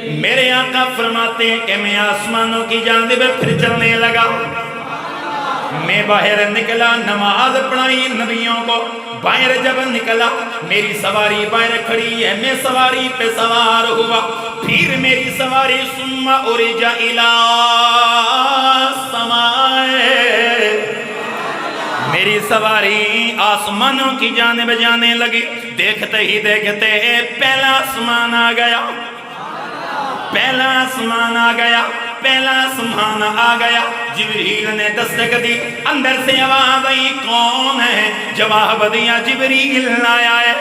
میرے آقا فرماتے ہیں کہ میں آسمانوں کی جانب پھر چلنے لگا، میں باہر نکلا، نماز پڑھائی نبیوں کو، باہر جب نکلا میری سواری باہر کھڑی ہے، میں سواری پہ سوار ہوا، پھر میری سواری ثم ارج الی السماء، میری سواری آسمانوں کی جانب جانے لگی، دیکھتے ہی دیکھتے پہلا آسمان آ گیا، پہلا آسمان آ گیا، پہلا آسمان آ گیا، جبریل نے دستک دی، اندر سے آواز آئی کون ہے؟ جواب دیا جبریل آیا ہے،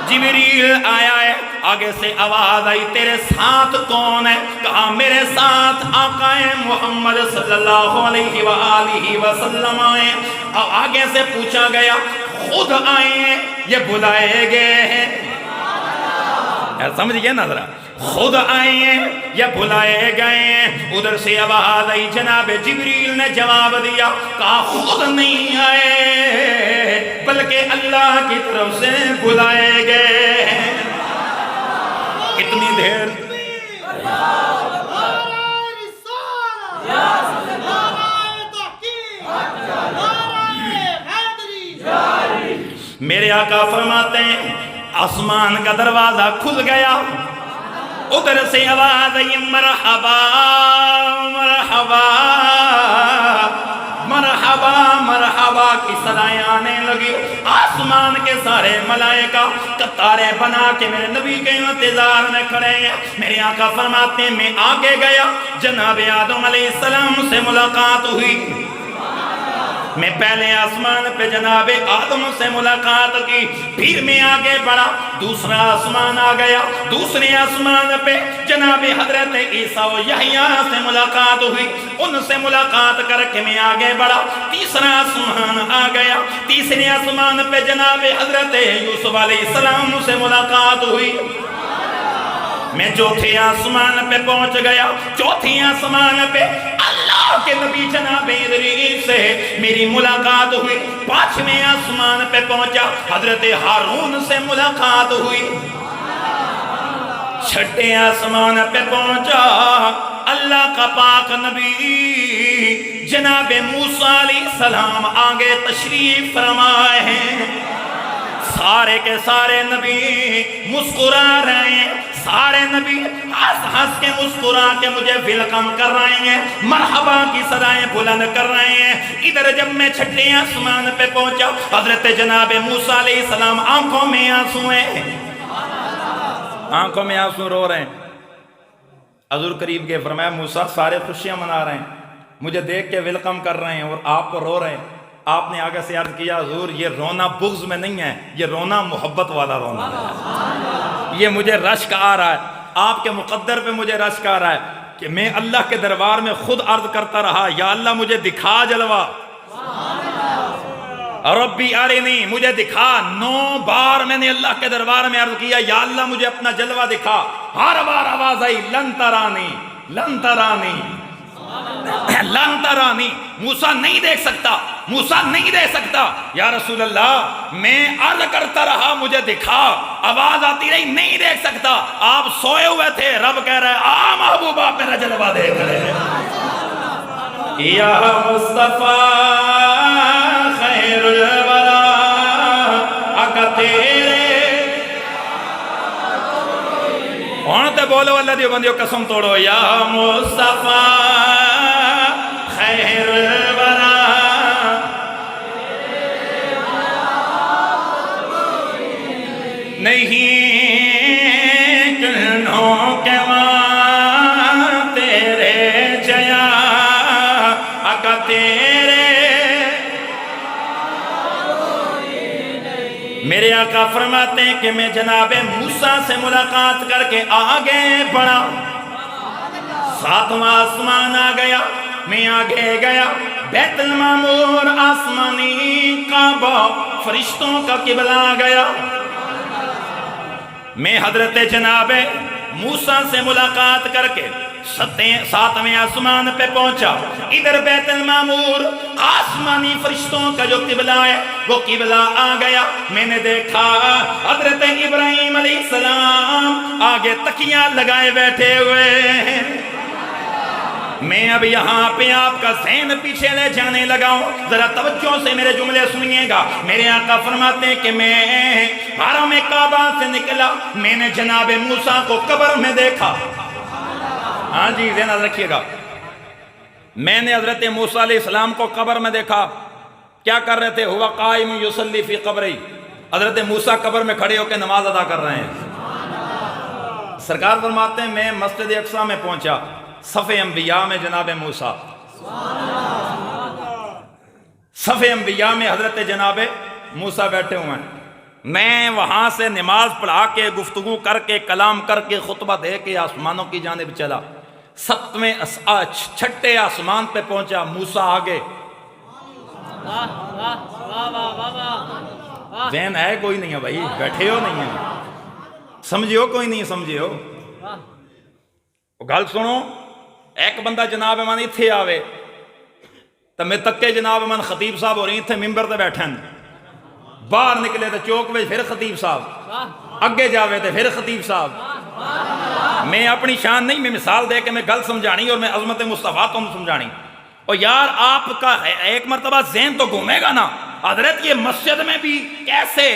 جبریل آیا ہے۔ آگے سے آواز آئی تیرے ساتھ کون ہے؟ کہا میرے ساتھ آقا محمد صلی اللہ علیہ وآلہ وسلم آئے۔ آگے سے پوچھا گیا خود آئے ہیں یہ بلائے گئے ہیں؟ سمجھ گئے نا ذرا، خود آئے ہیں یا بلائے گئے ہیں؟ ادھر سے آواز آئی، جناب جبریل نے جواب دیا، کہا خود نہیں آئے بلکہ اللہ کی طرف سے بلائے گئے ہیں۔ اتنی دیر میرے آقا فرماتے ہیں آسمان کا دروازہ کھل گیا، ادھر سے آواز آئی مرحبا مرحبا مرحبا مرحبا کی صدائیں آنے لگی، آسمان کے سارے ملائکہ قطاریں بنا کے میرے نبی کے انتظار میں کھڑے ہیں۔ میرے آقا فرماتے ہیں میں آگے گیا، جناب آدم علیہ السلام سے ملاقات ہوئی، میں پہلے آسمان پہ جناب آدم سے ملاقات کی، پھر میں آگے بڑھا، دوسرا آسمان آ گیا، دوسرے آسمان پہ جناب حضرت عیسیٰ و یحییٰ سے ملاقات ہوئی، ان سے ملاقات کر کے میں آگے بڑھا، تیسرا آسمان آ گیا، تیسرے آسمان پہ جناب حضرت یوسف علیہ السلام سے ملاقات ہوئی، میں چوتھے آسمان پہ پہنچ گیا، چوتھے آسمان پہ اللہ کے نبی جناب ادریس سے میری ملاقات ہوئی، پانچویں آسمان پہ پہنچا، حضرت ہارون سے ملاقات ہوئی، چھٹے آسمان پہ پہنچا، اللہ کا پاک نبی جناب موسیٰ علیہ السلام آگے تشریف فرمائے ہیں، سارے کے سارے نبی مسکرا رہے ہیں، سارے نبی ہنس ہنس کے مسکرا کے مجھے ویلکم کر رہے ہیں، مرحبا کی صدائیں بلند کر رہے ہیں۔ ادھر جب میں چھٹے آسمان پہ پہنچا، حضرت جناب موسیٰ علیہ السلام آنکھوں میں آنسو ہیں، آنکھوں میں آنسو رو رہے ہیں۔ حضور کریم کے فرمایا موسیٰ سارے خوشیاں منا رہے ہیں، مجھے دیکھ کے ویلکم کر رہے ہیں اور آپ کو رو رہے ہیں۔ آپ نے آگے سے عرض کیا حضور یہ رونا بغض میں نہیں ہے، یہ رونا محبت والا رونا ہے، یہ مجھے رشک آ رہا ہے، آپ کے مقدر پہ مجھے رشک آ رہا ہے کہ میں اللہ کے دربار میں خود عرض کرتا رہا یا اللہ مجھے دکھا جلوہ، ربی ارنی مجھے دکھا، 9 بار میں نے اللہ کے دربار میں عرض کیا یا اللہ مجھے اپنا جلوہ دکھا، ہر بار آواز آئی لن ترانی لن ترانی لن ترانی، موسیٰ نہیں دیکھ سکتا، موسیٰ نہیں دیکھ سکتا، یا رسول اللہ میں عرض کرتا رہا مجھے دکھا، آواز آتی رہی نہیں دیکھ سکتا، آپ سوئے ہوئے تھے، رب کہہ رہے آ محبوبہ میرا جلوہ دیکھ رہے یا مصطفیٰ خیر الورا آقا تیرے اونتے بولو اللہ دیو بندیو قسم توڑو یا مصطفیٰ خیر الورا نہیں کنوں کے ماں تیرے جیا آقا تیرے میرے آقا فرماتے ہیں کہ میں جناب موسیٰ سے ملاقات کر کے آگے بڑھا، 7واں آسمان آ گیا، میں آگے گیا، بیت المعمور آسمانی کعبہ فرشتوں کا قبلہ آ گیا، میں حضرت جناب موسیٰ سے ملاقات کر کے 7ویں آسمان پہ پہنچا. ادھر بیت المعمور آسمانی فرشتوں کا جو قبلہ ہے وہ قبلہ آ گیا. میں نے دیکھا حضرت ابراہیم علیہ السلام آگے تکیاں لگائے بیٹھے ہوئے ہیں. میں اب یہاں پہ آپ کا ذہن پیچھے لے جانے لگا ہوں, ذرا توجہ سے میرے جملے سنیے گا. میرے آقا فرماتے ہیں کہ میں حرم کعبہ سے نکلا, میں نے جناب موسیٰ کو قبر میں دیکھا. ہاں جی ذہن رکھیے گا, میں نے حضرت موسیٰ علیہ السلام کو قبر میں دیکھا. کیا کر رہے تھے؟ ہوا قائم یصلی فی قبری, حضرت موسیٰ قبر میں کھڑے ہو کے نماز ادا کر رہے ہیں. سرکار فرماتے ہیں میں مسجد اقصیٰ میں پہنچا, صف انبیاء میں جناب موسیٰ, صف انبیاء میں حضرت جناب موسیٰ بیٹھے ہوئے ہیں. میں وہاں سے نماز پڑھا کے گفتگو کر کے کلام کر کے خطبہ دے کے آسمانوں کی جانب چلا. 6 آسمان پہ پہنچا, موسیٰ آگے. ذہن ہے کوئی نہیں ہے بھائی, بیٹھے ہو نہیں ہے, سمجھے ہو کوئی نہیں سمجھے ہو. گل سنو, ایک بندہ جناب من اتھے آوے تو میں تکے جناب من خطیب صاحب ہو رہی تھے ممبر تے بیٹھے ہیں, باہر نکلے تو چوک میں پھر خطیب صاحب, اگے جاوے تو پھر خطیب صاحب. میں اپنی شان نہیں, میں مثال دے کے میں گل سمجھانی اور میں عظمت مصطفیٰ تم سمجھانی. اور یار آپ کا ایک مرتبہ ذہن تو گھومے گا نا, حضرت یہ مسجد میں بھی کیسے,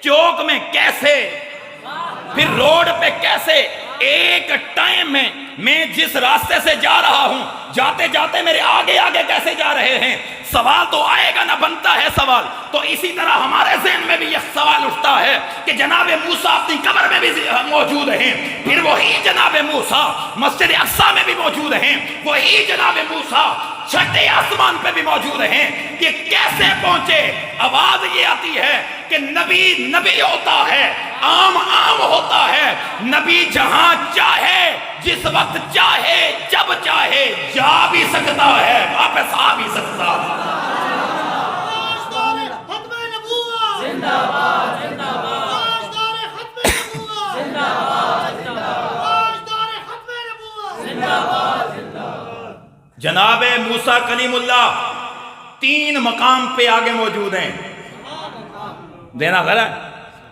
چوک میں کیسے, پھر روڈ پہ کیسے, ایک ٹائم میں جس راستے سے جا رہا ہوں جاتے جاتے میرے آگے آگے کیسے جا رہے ہیں. سوال تو آئے گا نا, بنتا ہے سوال. تو اسی طرح ہمارے ذہن میں بھی یہ سوال اٹھتا ہے کہ جناب موسیٰ اپنی قبر میں بھی موجود ہیں, پھر وہی جناب موسیٰ مسجد اقصیٰ میں بھی موجود ہیں, وہی جناب موسیٰ 6 آسمان پہ بھی موجود ہیں. یہ کیسے پہنچے؟ آواز یہ آتی ہے کہ نبی نبی ہوتا ہے, عام عام ہوتا ہے. نبی جہاں چاہے جس وقت چاہے جب چاہے جا بھی سکتا ہے, واپس آ بھی سکتا ہے. جناب موسیٰ کلیم اللہ 3 مقام پہ آگے موجود ہیں. دینا غلط,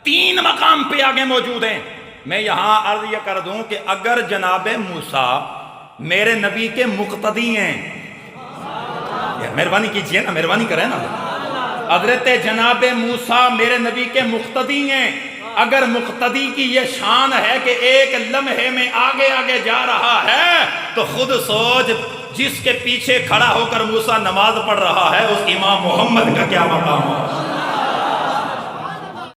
3 مقام پہ آگے موجود ہیں. میں یہاں عرض یہ کر دوں کہ اگر جناب موسیٰ میرے نبی کے مقتدی ہیں, مہربانی کیجئے نا, مہربانی کریں نا, حضرت جناب موسیٰ میرے نبی کے مقتدی ہیں, اگر مقتدی کی یہ شان ہے کہ ایک لمحے میں آگے آگے جا رہا ہے, تو خود سوچ جس کے پیچھے کھڑا ہو کر موسیٰ نماز پڑھ رہا ہے اس امام محمد کا کیا مقام ہے.